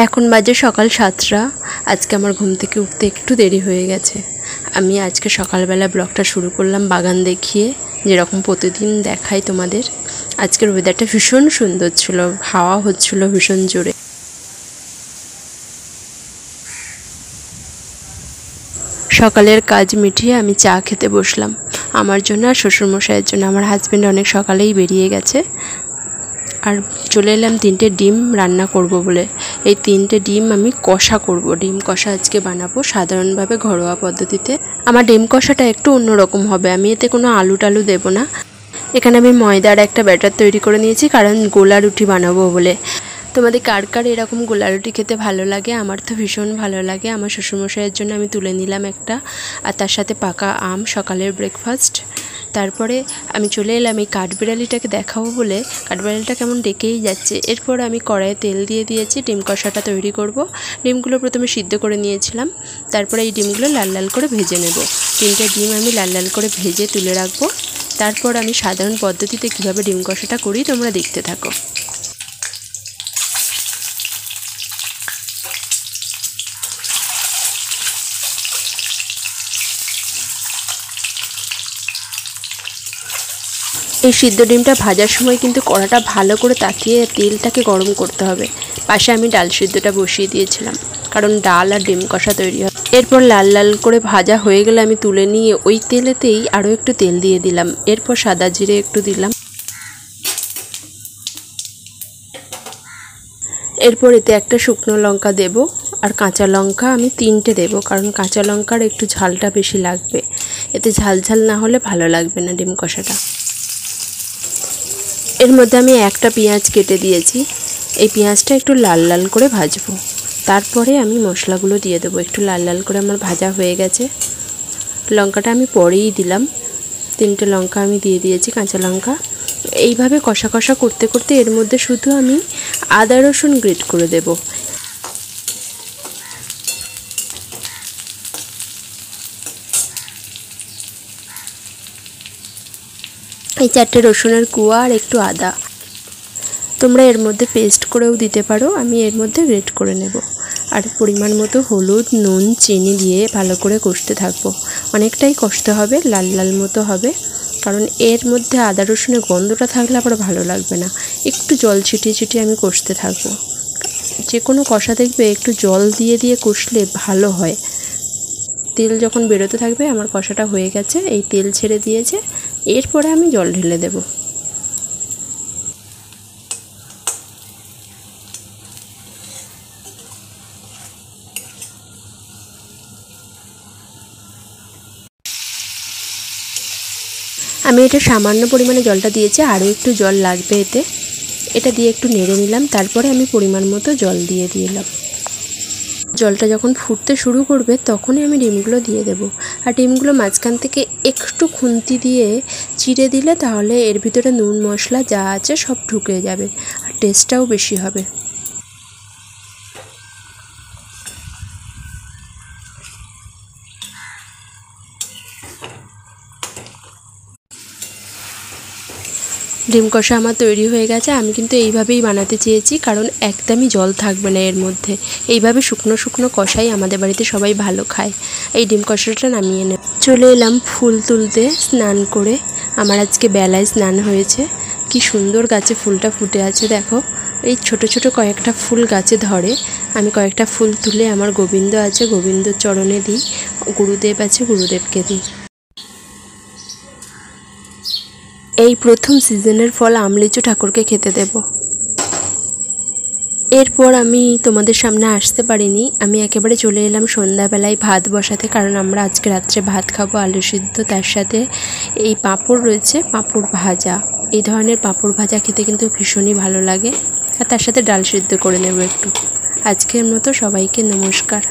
এখন বাজে সকাল 7টা। আজকে আমার ঘুম থেকে উঠতে একটু দেরি হয়ে গেছে। আমি আজকে সকালবেলা ব্লগটা শুরু করলাম বাগান দেখিয়ে, যেরকম প্রতিদিন দেখাই তোমাদের। আজকের ওয়েদারটা ভীষণ সুন্দর ছিল, হাওয়া হচ্ছিল ভীষণ জোরে। সকালের কাজ মিটিয়ে আমি চা খেতে বসলাম আমার জন্য আর শ্বশুরমশাইয়ের জন্য। আমার হাজব্যান্ড অনেক সকালেই বেরিয়ে গেছে, আর চলে এলাম 3টে ডিম রান্না করব বলে। এই 3টে ডিম আমি কষা করব, ডিম কষা আজকে বানাবো সাধারণভাবে ঘরোয়া পদ্ধতিতে। আমার ডিম কষাটা একটু অন্যরকম হবে, আমি এতে কোনো আলু টালু দেবো না। এখানে আমি ময়দার একটা ব্যাটার তৈরি করে নিয়েছি, কারণ গোলা রুটি বানাবো বলে। তোমাদের কার কার এরকম গোলা রুটি খেতে ভালো লাগে? আমার তো ভীষণ ভালো লাগে। আমার শ্বশুরমশাইয়ের জন্য আমি তুলে নিলাম একটা, আর তার সাথে পাকা আম, সকালের ব্রেকফাস্ট। তারপরে আমি চলে এলাম এই কাঠবিড়ালিটাকে দেখাবো বলে। কাঠবিড়ালিটা কেমন ডেকেই যাচ্ছে। এরপর আমি কড়াইয়ে তেল দিয়ে দিয়েছি, ডিম কষাটা তৈরি করব। ডিমগুলো প্রথমে সিদ্ধ করে নিয়েছিলাম, তারপরে এই ডিমগুলো লাল লাল করে ভেজে নেব। 3টে ডিম আমি লাল লাল করে ভেজে তুলে রাখবো। তারপর আমি সাধারণ পদ্ধতিতে কীভাবে ডিম কষাটা করি তোমরা দেখতে থাকো। এই সিদ্ধ ডিমটা ভাজার সময় কিন্তু কড়াটা ভালো করে তাকিয়ে তেলটাকে গরম করতে হবে। পাশে আমি ডাল সিদ্ধটা বসিয়ে দিয়েছিলাম, কারণ ডাল আর ডিম কষা তৈরি হয়। এরপর লাল লাল করে ভাজা হয়ে গেলে আমি তুলে নিয়ে ওই তেলেতেই আরও একটু তেল দিয়ে দিলাম। এরপর সাদা জিরে একটু দিলাম। এরপর এতে একটা শুকনো লঙ্কা দেব, আর কাঁচা লঙ্কা আমি 3টে দেবো, কারণ কাঁচা লঙ্কার একটু ঝালটা বেশি লাগবে। এতে ঝাল ঝাল না হলে ভালো লাগবে না ডিম কষাটা। এর মধ্যে আমি একটা পেঁয়াজ কেটে দিয়েছি। এই পেঁয়াজটা একটু লাল লাল করে ভাজবো, তারপরে আমি মশলাগুলো দিয়ে দেবো। একটু লাল লাল করে আমার ভাজা হয়ে গেছে। লঙ্কাটা আমি পরেই দিলাম, 3টে লঙ্কা আমি দিয়ে দিয়েছি, কাঁচা লঙ্কা। এইভাবে কষা কষা করতে করতে এর মধ্যে শুধু আমি আদা রসুন গ্রেট করে দেব। এই 4টে রসুনের কুয়া আর একটু আদা। তোমরা এর মধ্যে পেস্ট করেও দিতে পারো, আমি এর মধ্যে গ্রেট করে নেব। আর পরিমাণ মতো হলুদ, নুন, চিনি দিয়ে ভালো করে কষতে থাকবো। অনেকটাই কষতে হবে, লাল লাল মতো হবে, কারণ এর মধ্যে আদা রসুনের গন্ধটা থাকলে আবার ভালো লাগবে না। একটু জল ছিটিয়ে ছিটিয়ে আমি কষতে থাকবো। যে কোনো কষা দেখবে একটু জল দিয়ে দিয়ে কষলে ভালো হয়। তেল যখন বেরোতে থাকবে, আমার কষাটা হয়ে গেছে, এই তেল ছেড়ে দিয়েছে। এরপরে আমি জল ঢেলে দেব। আমি এটা সামান্য পরিমাণে জলটা দিয়েছি, আরও একটু জল লাগবে এতে। এটা দিয়ে একটু নেড়ে নিলাম, তারপরে আমি পরিমাণ মতো জল দিয়ে দিলাম। জলটা যখন ফুটতে শুরু করবে তখনই আমি ডিমগুলো দিয়ে দেব। আর ডিমগুলো মাঝখান থেকে একটু খুন্তি দিয়ে চিড়ে দিলে তাহলে এর ভিতরে নুন মশলা যা আছে সব ঢুকে যাবে, আর টেস্টটাও বেশি হবে। ডিম কষা আমার তৈরি হয়ে গেছে। আমি কিন্তু এইভাবেই বানাতে চেয়েছি, কারণ একদমই জল থাকবে না এর মধ্যে। এইভাবে শুকনো শুকনো কষাই আমাদের বাড়িতে সবাই ভালো খায়। এই ডিম কষাটা নামিয়ে নেব। চলে এলাম ফুল তুলতে স্নান করে। আমার আজকে বেলায় স্নান হয়েছে। কি সুন্দর গাছে ফুলটা ফুটে আছে দেখো। এই ছোট ছোট কয়েকটা ফুল গাছে ধরে। আমি কয়েকটা ফুল তুলে আমার গোবিন্দ আছে, গোবিন্দর চরণে দিই। গুরুদেব আছে, গুরুদেবকে দিই। এই প্রথম সিজনের ফল আমলিচু ঠাকুরকে খেতে দেব। এরপর আমি তোমাদের সামনে আসতে পারিনি, আমি একেবারে চলে এলাম সন্ধ্যাবেলায় ভাত বসাতে, কারণ আমরা আজকে রাত্রে ভাত খাবো আলু সিদ্ধ, তার সাথে এই পাঁপড় রয়েছে, পাঁপড় ভাজা। এই ধরনের পাঁপড় ভাজা খেতে কিন্তু ভীষণই ভালো লাগে, আর তার সাথে ডাল সিদ্ধ করে নেব একটু। আজকের মতো সবাইকে নমস্কার।